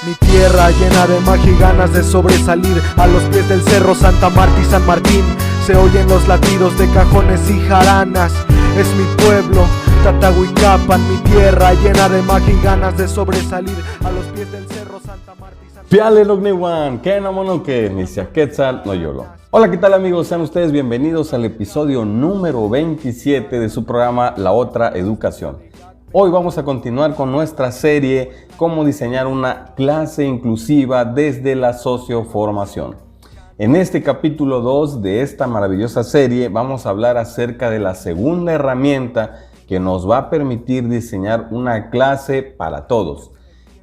Mi tierra llena de magia y ganas de sobresalir. A los pies del cerro Santa Marta y San Martín se oyen los latidos de cajones y jaranas. Es mi pueblo, Tatahuicapan, mi tierra llena de magia y ganas de sobresalir. A los pies del cerro Santa Marta y San Martín. Piale Lognewan, que no mono que ni se aquetzal no yolo. Hola, ¿qué tal amigos? Sean ustedes bienvenidos al episodio número 27 de su programa La Otra Educación. Hoy vamos a continuar con nuestra serie Cómo diseñar una clase inclusiva desde la socioformación. En este capítulo 2 de esta maravillosa serie vamos a hablar acerca de la segunda herramienta que nos va a permitir diseñar una clase para todos.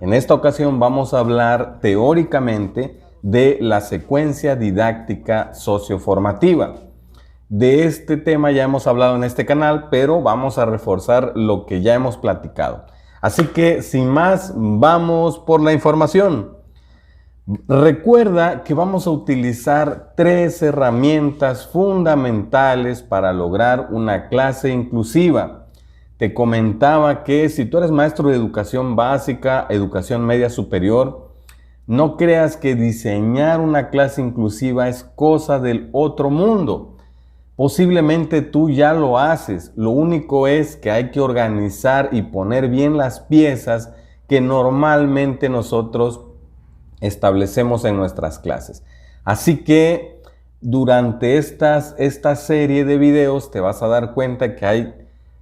En esta ocasión vamos a hablar teóricamente de la secuencia didáctica socioformativa. De este tema ya hemos hablado en este canal, pero vamos a reforzar lo que ya hemos platicado. Así que, sin más, vamos por la información. Recuerda que vamos a utilizar 3 herramientas fundamentales para lograr una clase inclusiva. Te comentaba que si tú eres maestro de educación básica, educación media superior, no creas que diseñar una clase inclusiva es cosa del otro mundo. Posiblemente tú ya lo haces, lo único es que hay que organizar y poner bien las piezas que normalmente nosotros establecemos en nuestras clases. Así que durante esta serie de videos te vas a dar cuenta que hay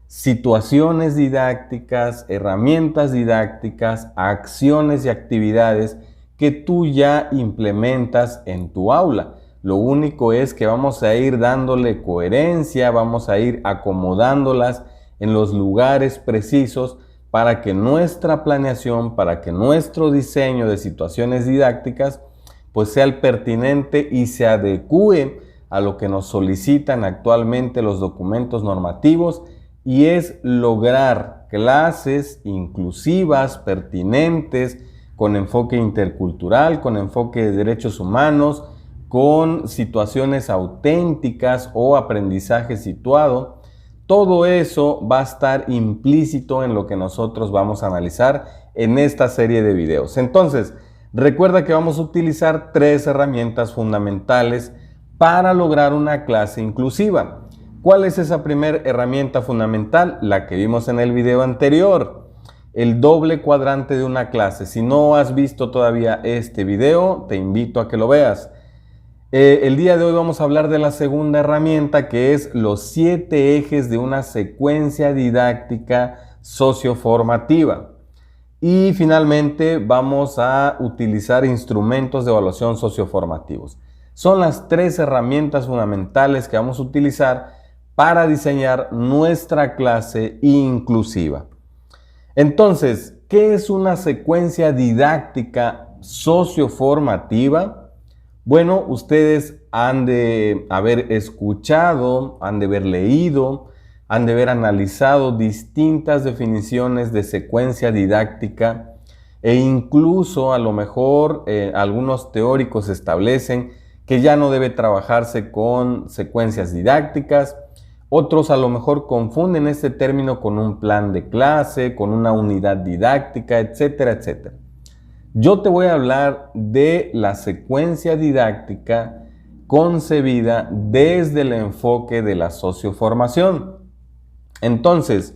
situaciones didácticas, herramientas didácticas, acciones y actividades que tú ya implementas en tu aula. Lo único es que vamos a ir dándole coherencia, vamos a ir acomodándolas en los lugares precisos para que nuestra planeación, para que nuestro diseño de situaciones didácticas pues sea el pertinente y se adecue a lo que nos solicitan actualmente los documentos normativos, y es lograr clases inclusivas, pertinentes, con enfoque intercultural, con enfoque de derechos humanos, con situaciones auténticas o aprendizaje situado. Todo eso va a estar implícito en lo que nosotros vamos a analizar en esta serie de videos. Entonces, recuerda que vamos a utilizar 3 herramientas fundamentales para lograr una clase inclusiva. ¿Cuál es esa primera herramienta fundamental? La que vimos en el video anterior, el doble cuadrante de una clase. Si no has visto todavía este video, te invito a que lo veas. El día de hoy vamos a hablar de la segunda herramienta, que es los 7 ejes de una secuencia didáctica socioformativa. Y finalmente vamos a utilizar instrumentos de evaluación socioformativos. Son las 3 herramientas fundamentales que vamos a utilizar para diseñar nuestra clase inclusiva. Entonces, ¿qué es una secuencia didáctica socioformativa? Bueno, ustedes han de haber escuchado, han de haber leído, han de haber analizado distintas definiciones de secuencia didáctica, e incluso a lo mejor algunos teóricos establecen que ya no debe trabajarse con secuencias didácticas. Otros a lo mejor confunden este término con un plan de clase, con una unidad didáctica, etcétera, etcétera. Yo te voy a hablar de la secuencia didáctica concebida desde el enfoque de la socioformación. Entonces,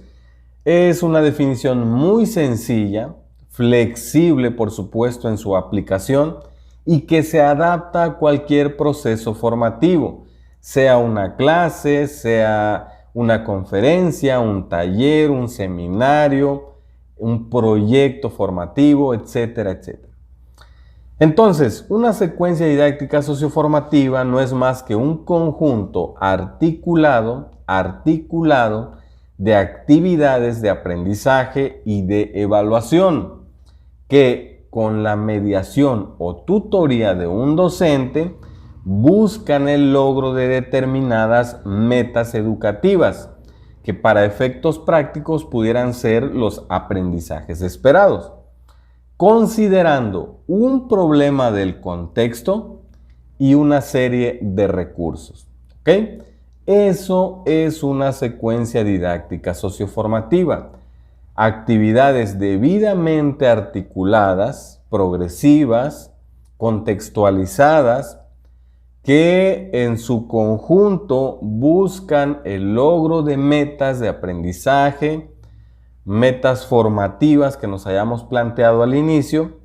es una definición muy sencilla, flexible por supuesto en su aplicación, y que se adapta a cualquier proceso formativo, sea una clase, sea una conferencia, un taller, un seminario, un proyecto formativo, etcétera, etcétera. Entonces, una secuencia didáctica socioformativa no es más que un conjunto articulado de actividades de aprendizaje y de evaluación que, con la mediación o tutoría de un docente, buscan el logro de determinadas metas educativas que para efectos prácticos pudieran ser los aprendizajes esperados, considerando un problema del contexto y una serie de recursos. ¿Ok? Eso es una secuencia didáctica socioformativa. actividades debidamente articuladas, progresivas, contextualizadas, que en su conjunto buscan el logro de metas de aprendizaje, metas formativas que nos hayamos planteado al inicio,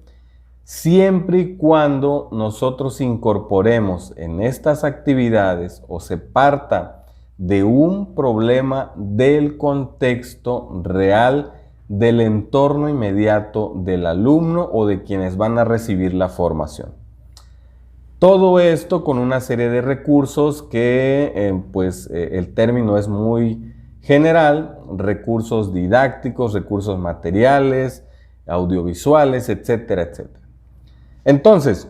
siempre y cuando nosotros incorporemos en estas actividades o se parta de un problema del contexto real del entorno inmediato del alumno o de quienes van a recibir la formación. Todo esto con una serie de recursos que el término es muy general, recursos didácticos, recursos materiales, audiovisuales, etcétera, etcétera. Entonces,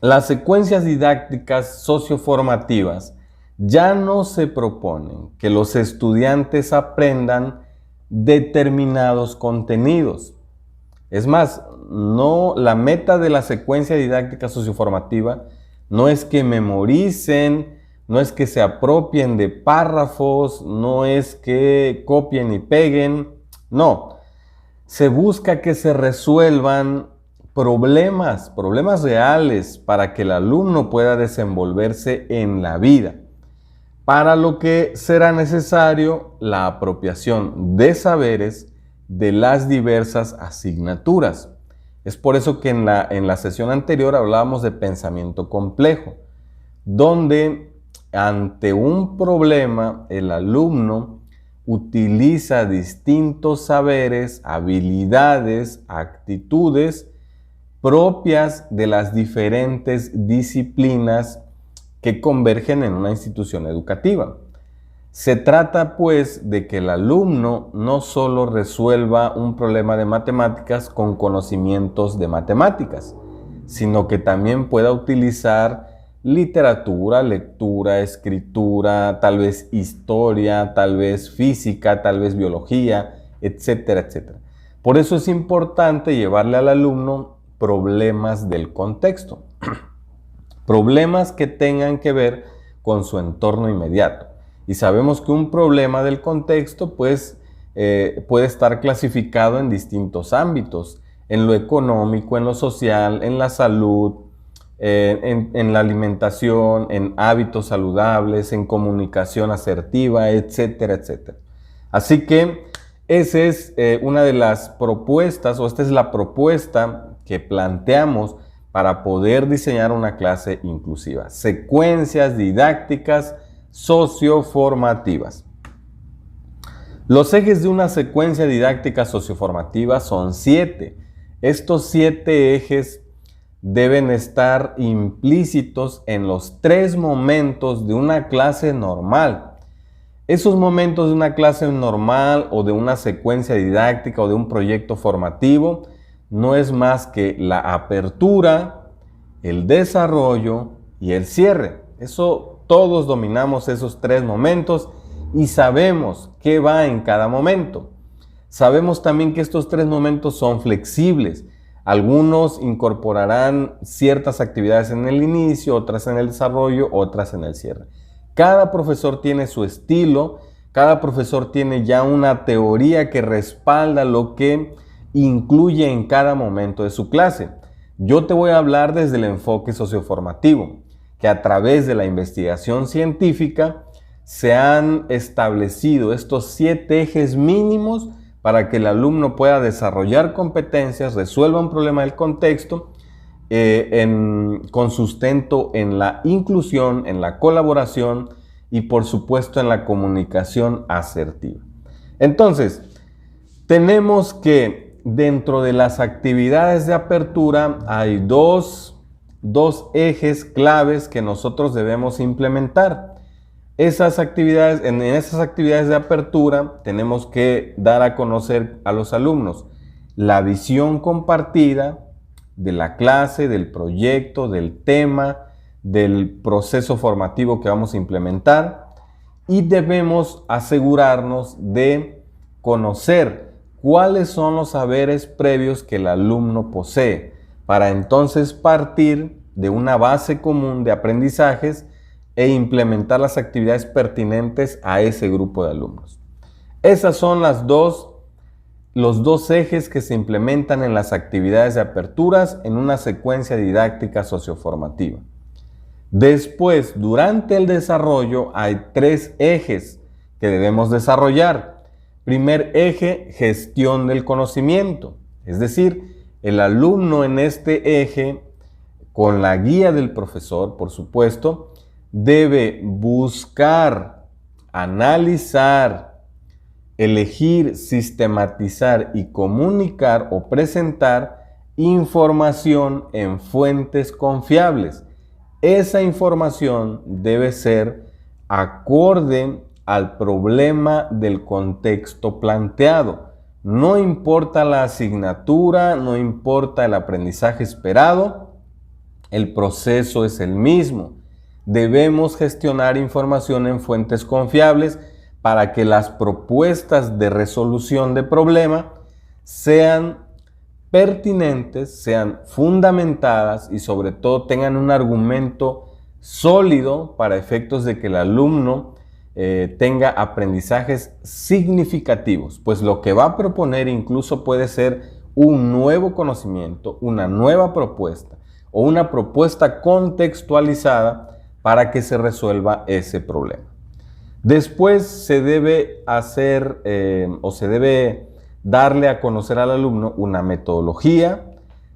las secuencias didácticas socioformativas ya no se proponen que los estudiantes aprendan determinados contenidos. Es más, la meta de la secuencia didáctica socioformativa no es que memoricen, no es que se apropien de párrafos, no es que copien y peguen, no. Se busca que se resuelvan problemas reales para que el alumno pueda desenvolverse en la vida, para lo que será necesario la apropiación de saberes de las diversas asignaturas. Es por eso que en la sesión anterior hablábamos de pensamiento complejo, donde ante un problema el alumno utiliza distintos saberes, habilidades, actitudes propias de las diferentes disciplinas que convergen en una institución educativa. Se trata, pues, de que el alumno no solo resuelva un problema de matemáticas con conocimientos de matemáticas, sino que también pueda utilizar literatura, lectura, escritura, tal vez historia, tal vez física, tal vez biología, etcétera, etcétera. Por eso es importante llevarle al alumno problemas del contexto, problemas que tengan que ver con su entorno inmediato. Y sabemos que un problema del contexto pues, puede estar clasificado en distintos ámbitos, en lo económico, en lo social, en la salud, en la alimentación, en hábitos saludables, en comunicación asertiva, etcétera, etcétera. Así que esa es una de las propuestas, o esta es la propuesta que planteamos para poder diseñar una clase inclusiva. Secuencias didácticas socioformativas. Los ejes de una secuencia didáctica socioformativa son 7. Estos 7 ejes deben estar implícitos en los 3 momentos de una clase normal. Esos momentos de una clase normal o de una secuencia didáctica o de un proyecto formativo no es más que la apertura, el desarrollo y el cierre. Todos dominamos esos 3 momentos y sabemos qué va en cada momento. Sabemos también que estos 3 momentos son flexibles. Algunos incorporarán ciertas actividades en el inicio, otras en el desarrollo, otras en el cierre. Cada profesor tiene su estilo, cada profesor tiene ya una teoría que respalda lo que incluye en cada momento de su clase. Yo te voy a hablar desde el enfoque socioformativo, que a través de la investigación científica se han establecido estos 7 ejes mínimos para que el alumno pueda desarrollar competencias, resuelva un problema del contexto, con sustento en la inclusión, en la colaboración y por supuesto en la comunicación asertiva. Entonces, tenemos que dentro de las actividades de apertura hay dos ejes claves que nosotros debemos implementar. En esas actividades de apertura tenemos que dar a conocer a los alumnos la visión compartida de la clase, del proyecto, del tema, del proceso formativo que vamos a implementar, y debemos asegurarnos de conocer cuáles son los saberes previos que el alumno posee, para entonces partir de una base común de aprendizajes e implementar las actividades pertinentes a ese grupo de alumnos. Esas son las dos los dos ejes que se implementan en las actividades de aperturas en una secuencia didáctica socioformativa. Después, durante el desarrollo, hay 3 ejes que debemos desarrollar. Primer eje, gestión del conocimiento. Es decir, el alumno en este eje, con la guía del profesor, por supuesto, debe buscar, analizar, elegir, sistematizar y comunicar o presentar información en fuentes confiables. Esa información debe ser acorde al problema del contexto planteado. No importa la asignatura, no importa el aprendizaje esperado, el proceso es el mismo. Debemos gestionar información en fuentes confiables para que las propuestas de resolución de problema sean pertinentes, sean fundamentadas y sobre todo tengan un argumento sólido para efectos de que el alumno tenga aprendizajes significativos, pues lo que va a proponer incluso puede ser un nuevo conocimiento, una nueva propuesta o una propuesta contextualizada para que se resuelva ese problema. Después se debe hacer o se debe darle a conocer al alumno una metodología,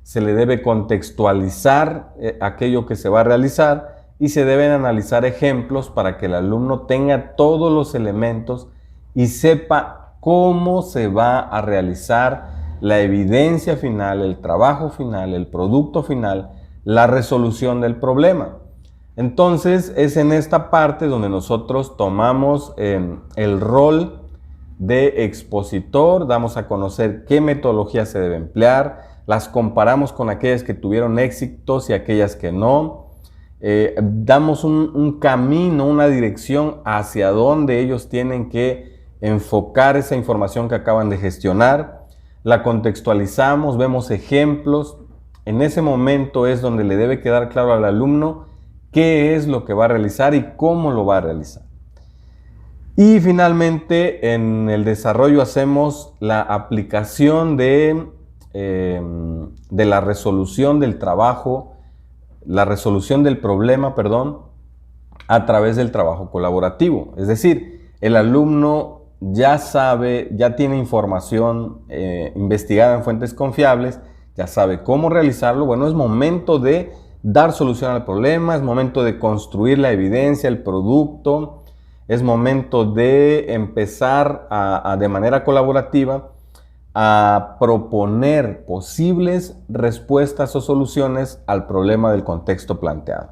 se le debe contextualizar aquello que se va a realizar y se deben analizar ejemplos para que el alumno tenga todos los elementos y sepa cómo se va a realizar la evidencia final, el trabajo final, el producto final, la resolución del problema. Entonces es en esta parte donde nosotros tomamos el rol de expositor, damos a conocer qué metodología se debe emplear, las comparamos con aquellas que tuvieron éxitos y aquellas que no. Damos un camino, una dirección hacia donde ellos tienen que enfocar esa información que acaban de gestionar, la contextualizamos, vemos ejemplos. En ese momento es donde le debe quedar claro al alumno qué es lo que va a realizar y cómo lo va a realizar. Y finalmente en el desarrollo hacemos la aplicación de la resolución del trabajo, la resolución del problema, a través del trabajo colaborativo. Es decir, el alumno ya sabe, ya tiene información investigada en fuentes confiables, ya sabe cómo realizarlo. Bueno, es momento de dar solución al problema, es momento de construir la evidencia, el producto, es momento de empezar de manera colaborativa a proponer posibles respuestas o soluciones al problema del contexto planteado.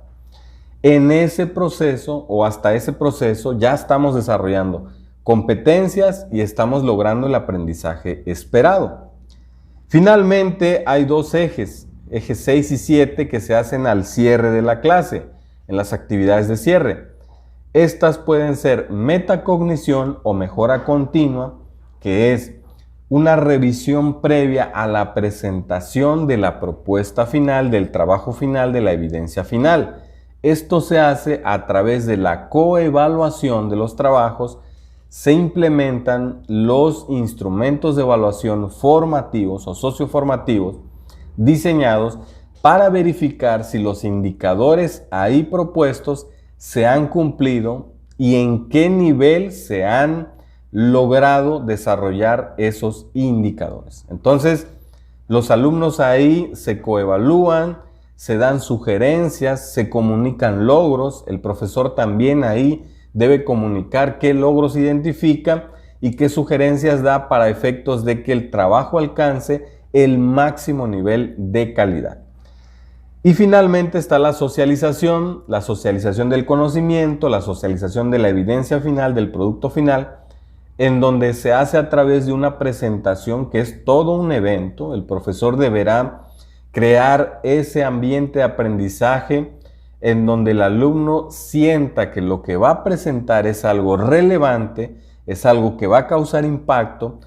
En ese proceso o hasta ese proceso ya estamos desarrollando competencias y estamos logrando el aprendizaje esperado. Finalmente hay 2 ejes, ejes 6 y 7, que se hacen al cierre de la clase, en las actividades de cierre. Estas pueden ser metacognición o mejora continua, que es una revisión previa a la presentación de la propuesta final, del trabajo final, de la evidencia final. Esto se hace a través de la coevaluación de los trabajos. Se implementan los instrumentos de evaluación formativos o socioformativos diseñados para verificar si los indicadores ahí propuestos se han cumplido y en qué nivel se han logrado desarrollar esos indicadores. Entonces, los alumnos ahí se coevalúan, se dan sugerencias, se comunican logros. El profesor también ahí debe comunicar qué logros identifica y qué sugerencias da para efectos de que el trabajo alcance el máximo nivel de calidad. Y finalmente está la socialización del conocimiento, la socialización de la evidencia final, del producto final, en donde se hace a través de una presentación que es todo un evento. El profesor deberá crear ese ambiente de aprendizaje en donde el alumno sienta que lo que va a presentar es algo relevante, es algo que va a causar impacto,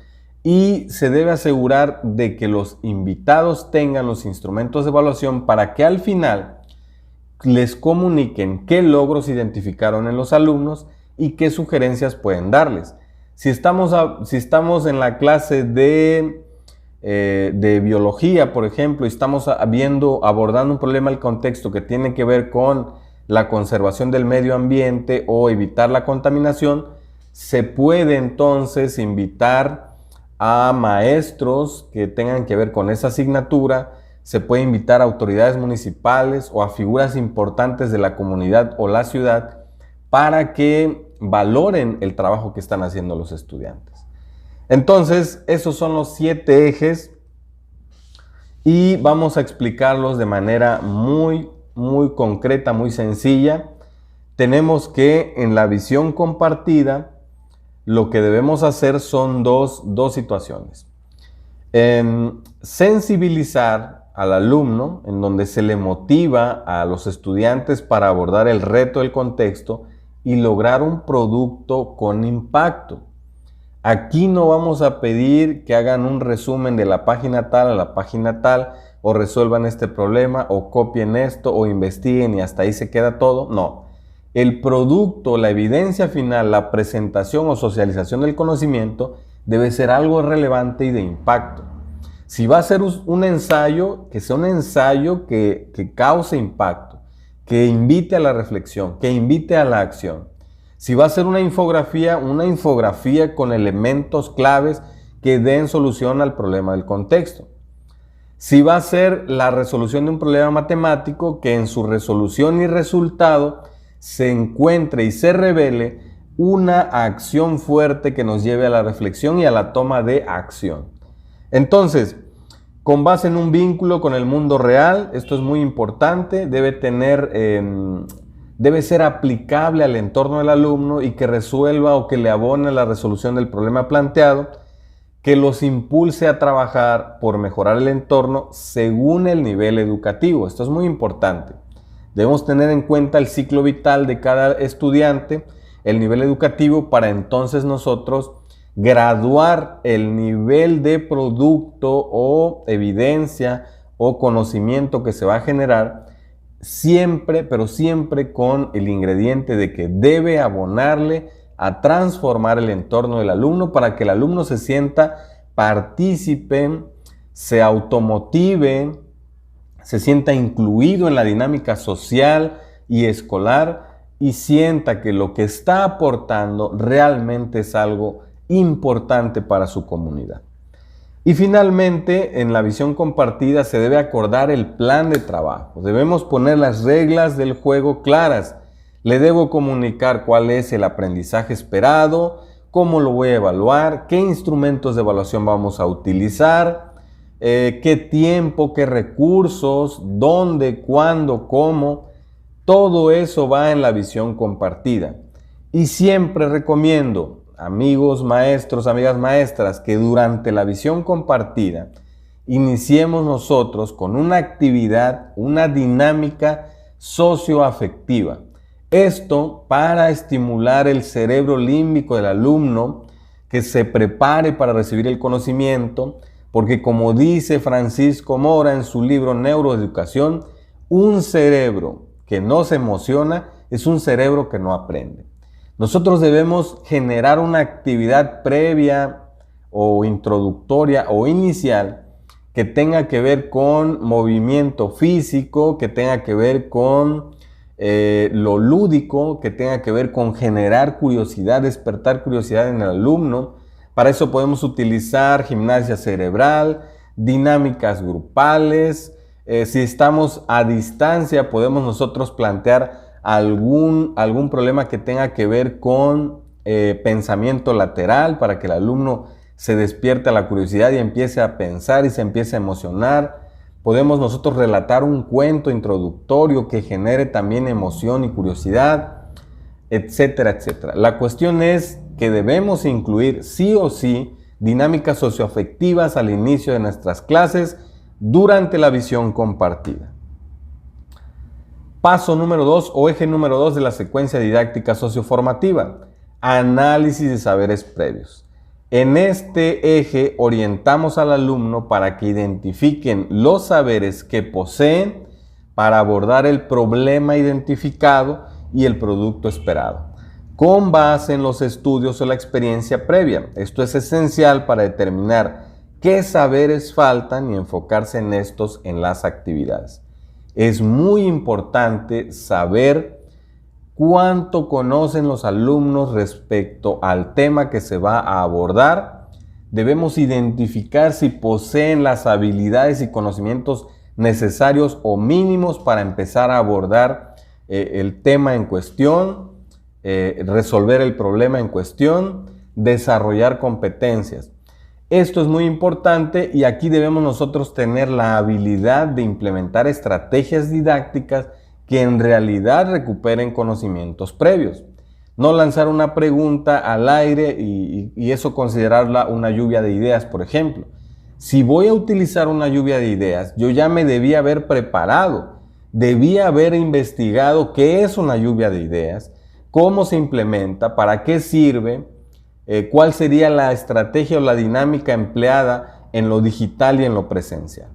y se debe asegurar de que los invitados tengan los instrumentos de evaluación para que al final les comuniquen qué logros identificaron en los alumnos y qué sugerencias pueden darles. Si estamos en la clase de biología, por ejemplo, y estamos abordando un problema del contexto que tiene que ver con la conservación del medio ambiente o evitar la contaminación, se puede entonces invitar a maestros que tengan que ver con esa asignatura, se puede invitar a autoridades municipales o a figuras importantes de la comunidad o la ciudad para que valoren el trabajo que están haciendo los estudiantes. Entonces, esos son los 7 ejes y vamos a explicarlos de manera muy concreta, muy sencilla. Tenemos que en la visión compartida, lo que debemos hacer son dos situaciones. Sensibilizar al alumno, en donde se le motiva a los estudiantes para abordar el reto del contexto y lograr un producto con impacto. Aquí no vamos a pedir que hagan un resumen de la página tal a la página tal, o resuelvan este problema, o copien esto, o investiguen y hasta ahí se queda todo. No. El producto, la evidencia final, la presentación o socialización del conocimiento debe ser algo relevante y de impacto. Si va a ser un ensayo, que sea un ensayo que cause impacto, que invite a la reflexión, que invite a la acción. Si va a ser una infografía con elementos claves que den solución al problema del contexto. Si va a ser la resolución de un problema matemático, que en su resolución y resultado se encuentre y se revele una acción fuerte que nos lleve a la reflexión y a la toma de acción. Entonces, con base en un vínculo con el mundo real, esto es muy importante, debe ser aplicable al entorno del alumno y que resuelva o que le abone la resolución del problema planteado, que los impulse a trabajar por mejorar el entorno según el nivel educativo. Esto es muy importante. Debemos tener en cuenta el ciclo vital de cada estudiante, el nivel educativo, para entonces nosotros graduar el nivel de producto o evidencia o conocimiento que se va a generar, siempre, pero siempre con el ingrediente de que debe abonarle a transformar el entorno del alumno para que el alumno se sienta partícipe, se automotive, se sienta incluido en la dinámica social y escolar y sienta que lo que está aportando realmente es algo importante para su comunidad. Y finalmente, en la visión compartida se debe acordar el plan de trabajo. Debemos poner las reglas del juego claras. Le debo comunicar cuál es el aprendizaje esperado, cómo lo voy a evaluar, qué instrumentos de evaluación vamos a utilizar, qué tiempo, qué recursos, dónde, cuándo, cómo. Todo eso va en la visión compartida. Y siempre recomiendo, amigos maestros, amigas maestras, que durante la visión compartida iniciemos nosotros con una actividad, una dinámica socioafectiva. Esto para estimular el cerebro límbico del alumno, que se prepare para recibir el conocimiento, porque como dice Francisco Mora en su libro Neuroeducación, un cerebro que no se emociona es un cerebro que no aprende. Nosotros debemos generar una actividad previa o introductoria o inicial que tenga que ver con movimiento físico, que tenga que ver con lo lúdico, que tenga que ver con generar curiosidad, despertar curiosidad en el alumno. Para eso podemos utilizar gimnasia cerebral, dinámicas grupales. Si estamos a distancia, podemos nosotros plantear algún problema que tenga que ver con pensamiento lateral para que el alumno se despierte a la curiosidad y empiece a pensar y se empiece a emocionar. Podemos nosotros relatar un cuento introductorio que genere también emoción y curiosidad, etcétera, etcétera. La cuestión es que debemos incluir sí o sí dinámicas socioafectivas al inicio de nuestras clases durante la visión compartida. Paso número 2 o eje número 2 de la secuencia didáctica socioformativa: análisis de saberes previos. En este eje orientamos al alumno para que identifiquen los saberes que poseen para abordar el problema identificado y el producto esperado. con base en los estudios o la experiencia previa. Esto es esencial para determinar qué saberes faltan y enfocarse en estos en las actividades. Es muy importante saber cuánto conocen los alumnos respecto al tema que se va a abordar. Debemos identificar si poseen las habilidades y conocimientos necesarios o mínimos para empezar a abordar el tema en cuestión, resolver el problema en cuestión, desarrollar competencias. Esto es muy importante y aquí debemos nosotros tener la habilidad de implementar estrategias didácticas que en realidad recuperen conocimientos previos. No lanzar una pregunta al aire y eso considerarla una lluvia de ideas, por ejemplo. Si voy a utilizar una lluvia de ideas, yo ya me debía haber preparado, debía haber investigado qué es una lluvia de ideas, cómo se implementa, para qué sirve, cuál sería la estrategia o la dinámica empleada en lo digital y en lo presencial.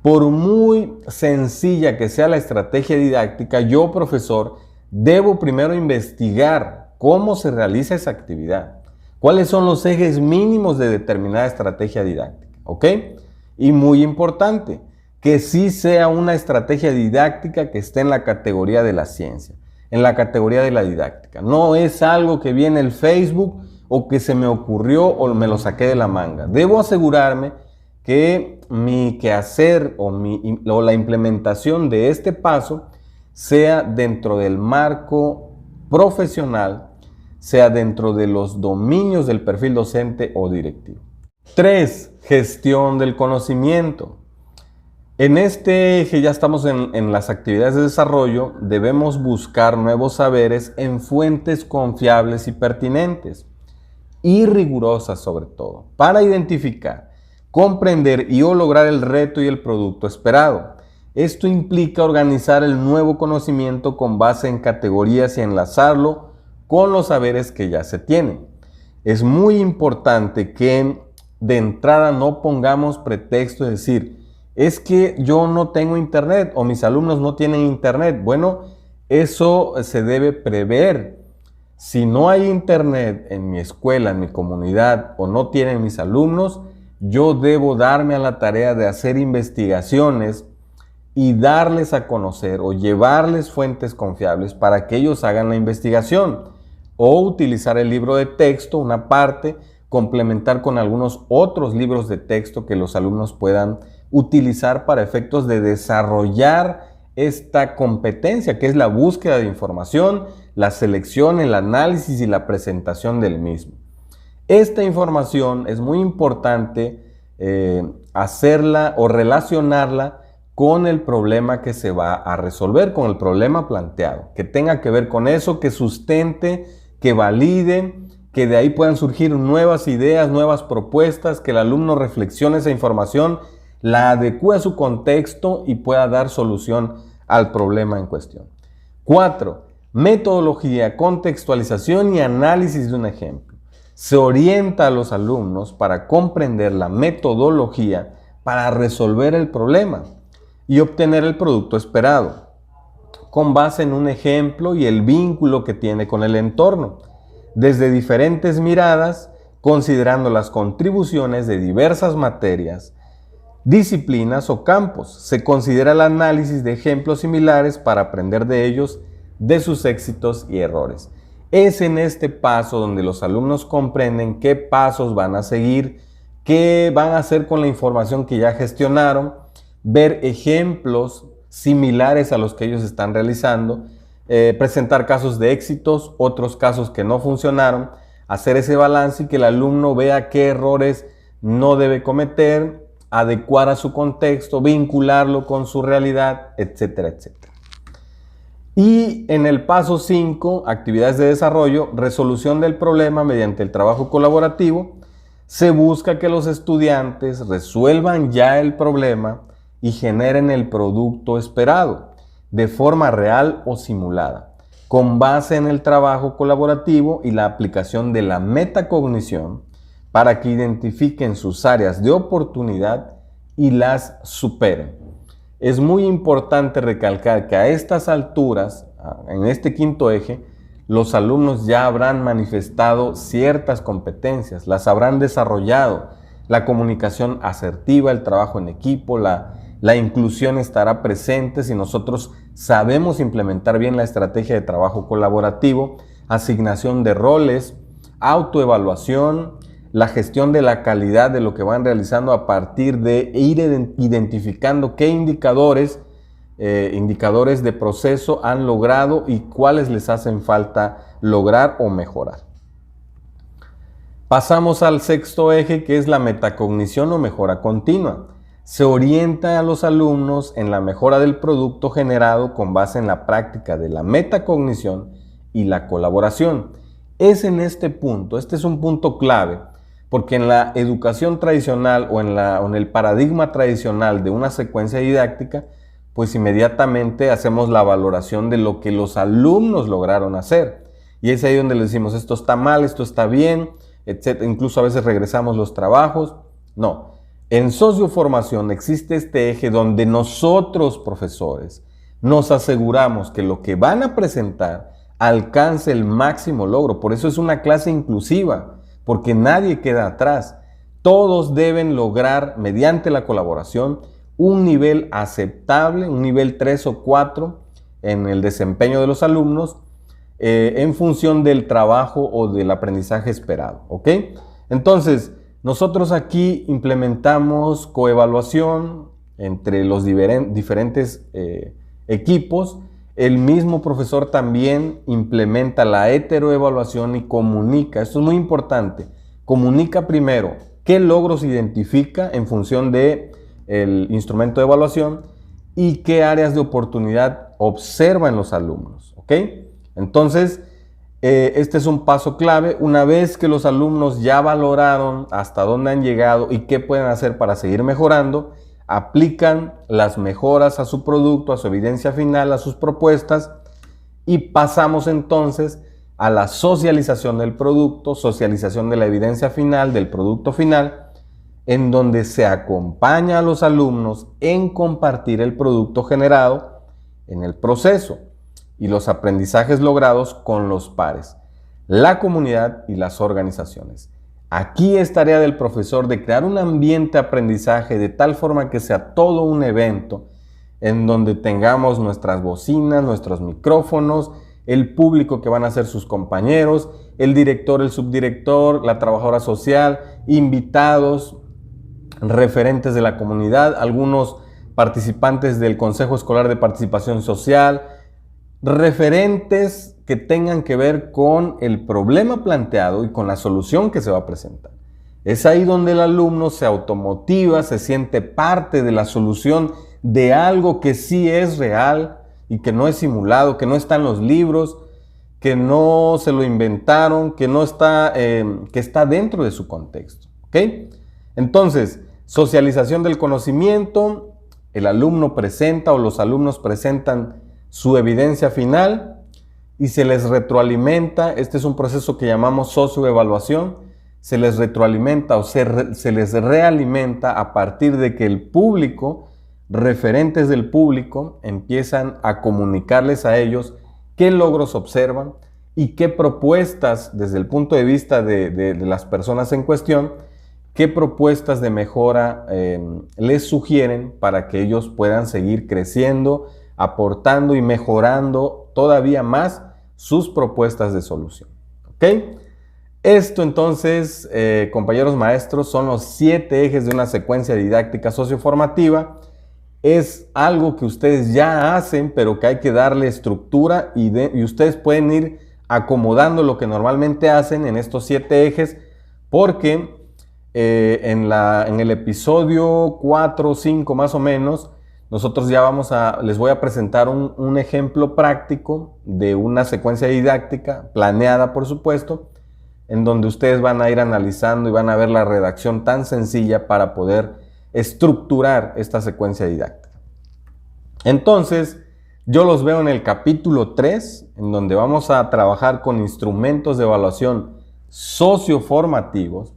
Por muy sencilla que sea la estrategia didáctica, yo, profesor, debo primero investigar cómo se realiza esa actividad, cuáles son los ejes mínimos de determinada estrategia didáctica, ¿ok? Y muy importante, que sí sea una estrategia didáctica que esté en la categoría de la ciencia, en la categoría de la didáctica. No es algo que viene el Facebook o que se me ocurrió o me lo saqué de la manga. Debo asegurarme que mi quehacer o la implementación de este paso sea dentro del marco profesional, sea dentro de los dominios del perfil docente o directivo. 3. Gestión del conocimiento. En este eje ya estamos en las actividades de desarrollo, debemos buscar nuevos saberes en fuentes confiables y pertinentes y rigurosas sobre todo, para identificar, comprender y lograr el reto y el producto esperado. Esto implica organizar el nuevo conocimiento con base en categorías y enlazarlo con los saberes que ya se tienen. Es muy importante que de entrada no pongamos pretexto de decir, es que yo no tengo internet o mis alumnos no tienen internet. Bueno, eso se debe prever. Si no hay internet en mi escuela, en mi comunidad o no tienen mis alumnos, yo debo darme a la tarea de hacer investigaciones y darles a conocer o llevarles fuentes confiables para que ellos hagan la investigación o utilizar el libro de texto, una parte, complementar con algunos otros libros de texto que los alumnos puedan utilizar para efectos de desarrollar esta competencia que es la búsqueda de información, la selección, el análisis y la presentación del mismo. Esta información es muy importante hacerla o relacionarla con el problema que se va a resolver, con el problema planteado, que tenga que ver con eso, que sustente, que valide, que de ahí puedan surgir nuevas ideas, nuevas propuestas, que el alumno reflexione esa información, la adecue a su contexto y pueda dar solución al problema en cuestión. 4. Metodología, contextualización y análisis de un ejemplo. Se orienta a los alumnos para comprender la metodología para resolver el problema y obtener el producto esperado, con base en un ejemplo y el vínculo que tiene con el entorno, desde diferentes miradas, considerando las contribuciones de diversas materias, disciplinas o campos. Se considera el análisis de ejemplos similares para aprender de ellos, de sus éxitos y errores. Es en este paso donde los alumnos comprenden qué pasos van a seguir, qué van a hacer con la información que ya gestionaron, ver ejemplos similares a los que ellos están realizando, presentar casos de éxitos, otros casos que no funcionaron, hacer ese balance y que el alumno vea qué errores no debe cometer, adecuar a su contexto, vincularlo con su realidad, etcétera, etcétera. Y en el paso 5, actividades de desarrollo, resolución del problema mediante el trabajo colaborativo, se busca que los estudiantes resuelvan ya el problema y generen el producto esperado de forma real o simulada, con base en el trabajo colaborativo y la aplicación de la metacognición para que identifiquen sus áreas de oportunidad y las superen. Es muy importante recalcar que a estas alturas, en este quinto eje, los alumnos ya habrán manifestado ciertas competencias, las habrán desarrollado. La comunicación asertiva, el trabajo en equipo, la inclusión estará presente si nosotros sabemos implementar bien la estrategia de trabajo colaborativo, asignación de roles, autoevaluación, la gestión de la calidad de lo que van realizando a partir de ir identificando qué indicadores de proceso han logrado y cuáles les hacen falta lograr o mejorar. Pasamos al sexto eje, que es la metacognición o mejora continua. Se orienta a los alumnos en la mejora del producto generado con base en la práctica de la metacognición y la colaboración. Es en este punto, este es un punto clave, porque en la educación tradicional o en el paradigma tradicional de una secuencia didáctica, pues inmediatamente hacemos la valoración de lo que los alumnos lograron hacer. Y es ahí donde le decimos, esto está mal, esto está bien, etc. Incluso a veces regresamos los trabajos. No. En socioformación existe este eje donde nosotros, profesores, nos aseguramos que lo que van a presentar alcance el máximo logro. Por eso es una clase inclusiva, porque nadie queda atrás. Todos deben lograr, mediante la colaboración, un nivel aceptable, un nivel 3 o 4 en el desempeño de los alumnos en función del trabajo o del aprendizaje esperado. ¿Ok? Entonces, nosotros aquí implementamos coevaluación entre los diferentes equipos. El mismo profesor también implementa la heteroevaluación y comunica. Esto es muy importante. Comunica primero qué logros identifica en función del instrumento de evaluación y qué áreas de oportunidad observa en los alumnos. ¿Ok? Entonces, este es un paso clave. Una vez que los alumnos ya valoraron hasta dónde han llegado y qué pueden hacer para seguir mejorando, aplican las mejoras a su producto, a su evidencia final, a sus propuestas, y pasamos entonces a la socialización del producto, socialización de la evidencia final, del producto final, en donde se acompaña a los alumnos en compartir el producto generado en el proceso y los aprendizajes logrados con los pares, la comunidad y las organizaciones. Aquí es tarea del profesor de crear un ambiente de aprendizaje de tal forma que sea todo un evento en donde tengamos nuestras bocinas, nuestros micrófonos, el público que van a ser sus compañeros, el director, el subdirector, la trabajadora social, invitados, referentes de la comunidad, algunos participantes del Consejo Escolar de Participación Social, referentes que tengan que ver con el problema planteado y con la solución que se va a presentar. Es ahí donde el alumno se automotiva, se siente parte de la solución de algo que sí es real y que no es simulado, que no está en los libros, que no se lo inventaron, que no está, que está dentro de su contexto. ¿Ok? Entonces, socialización del conocimiento, el alumno presenta o los alumnos presentan su evidencia final y se les retroalimenta. Este es un proceso que llamamos socioevaluación. Se les retroalimenta o se les realimenta a partir de que el público, referentes del público, empiezan a comunicarles a ellos qué logros observan y qué propuestas, desde el punto de vista de las personas en cuestión, qué propuestas de mejora les sugieren para que ellos puedan seguir creciendo, aportando y mejorando todavía más sus propuestas de solución. ¿Ok? Esto entonces, compañeros maestros, son los 7 ejes de una secuencia didáctica socioformativa. Es algo que ustedes ya hacen, pero que hay que darle estructura y ustedes pueden ir acomodando lo que normalmente hacen en estos 7 ejes, porque en el episodio 4 o 5 más o menos, nosotros ya les voy a presentar un ejemplo práctico de una secuencia didáctica, planeada por supuesto, en donde ustedes van a ir analizando y van a ver la redacción tan sencilla para poder estructurar esta secuencia didáctica. Entonces, yo los veo en el capítulo 3, en donde vamos a trabajar con instrumentos de evaluación socioformativos.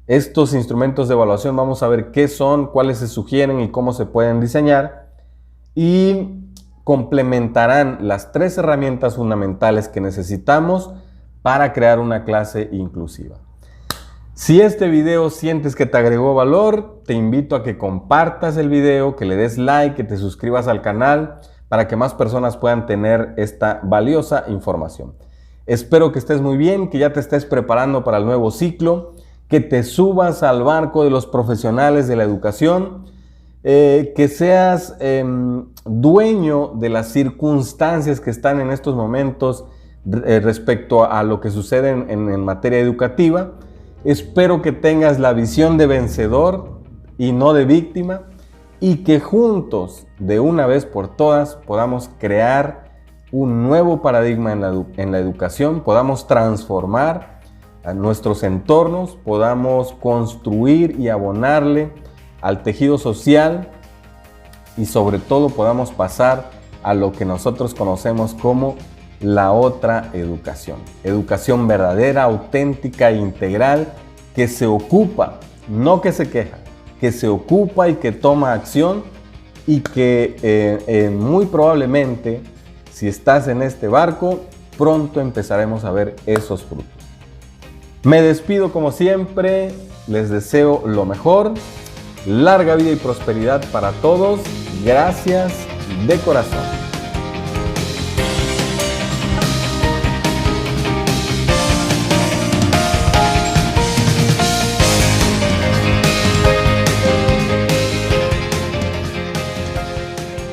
Estos instrumentos de evaluación vamos a ver qué son, cuáles se sugieren y cómo se pueden diseñar. Y complementarán las 3 herramientas fundamentales que necesitamos para crear una clase inclusiva. Si este video sientes que te agregó valor, te invito a que compartas el video, que le des like, que te suscribas al canal para que más personas puedan tener esta valiosa información. Espero que estés muy bien, que ya te estés preparando para el nuevo ciclo, que te subas al barco de los profesionales de la educación, que seas dueño de las circunstancias que están en estos momentos respecto a lo que sucede en materia educativa. Espero que tengas la visión de vencedor y no de víctima, y que juntos, de una vez por todas, podamos crear un nuevo paradigma en la educación, podamos transformar a nuestros entornos, podamos construir y abonarle al tejido social y sobre todo podamos pasar a lo que nosotros conocemos como la otra educación. Educación verdadera, auténtica e integral, que se ocupa, no que se queja, que se ocupa y que toma acción, y que muy probablemente, si estás en este barco, pronto empezaremos a ver esos frutos. Me despido como siempre, les deseo lo mejor, larga vida y prosperidad para todos. Gracias de corazón.